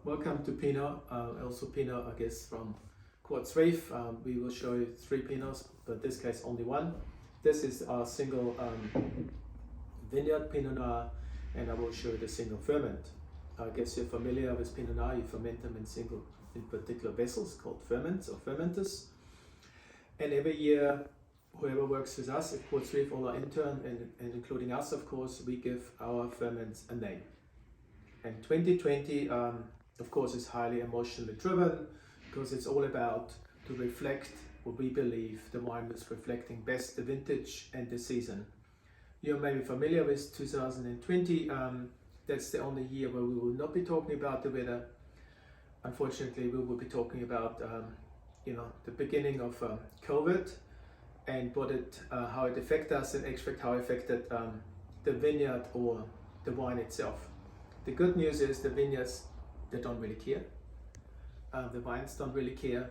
Welcome to Pinot, also Pinot, I guess, from Quartz Reef. We will show you 3 Pinots, but in this case only one. This is our single vineyard Pinot Noir, and I will show you the single ferment. I guess you're familiar with Pinot Noir. You ferment them in particular vessels called ferments or fermenters. And every year, whoever works with us at Quartz Reef, all our intern and including us, of course, we give our ferments a name. And 2020, of course, is highly emotionally driven because it's all about to reflect what we believe the wine is reflecting best, the vintage and the season. You're maybe familiar with 2020. That's the only year where we will not be talking about the weather. Unfortunately, we will be talking about the beginning of COVID and how it affected us, and actually how it affected the vineyard or the wine itself. The good news is the vineyards, they don't really care. The wines don't really care.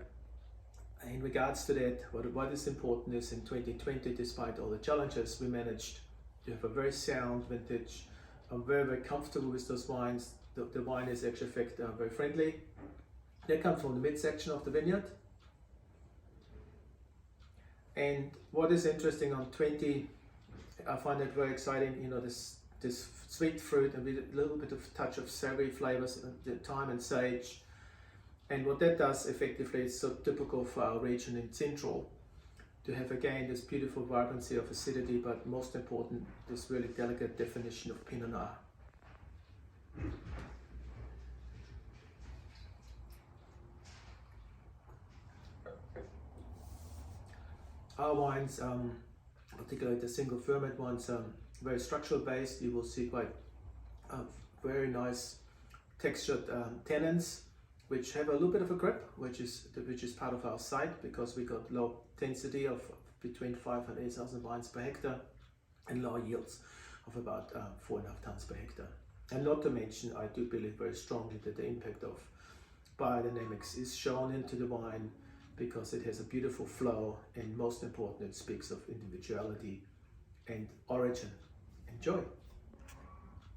In regards to that, what is important is in 2020, despite all the challenges, we managed to have a very sound vintage. I'm very, very comfortable with those wines. The wine is actually very friendly. They come from the midsection of the vineyard. And what is interesting on 20, I find it very exciting, this sweet fruit and with a little bit of touch of savory flavors, the thyme and sage. And what that does effectively is so typical for our region in Central, to have again this beautiful vibrancy of acidity, but most important, this really delicate definition of Pinot Noir. Our wines, particularly the single ferment ones, very structural based. You will see quite very nice textured tannins, which have a little bit of a grip, which is part of our site, because we got low density of between 5,000 and 8,000 wines per hectare and low yields of about 4.5 tons per hectare. And not to mention, I do believe very strongly that the impact of biodynamics is shown into the wine, because it has a beautiful flow, and most important, it speaks of individuality and origin. Enjoy!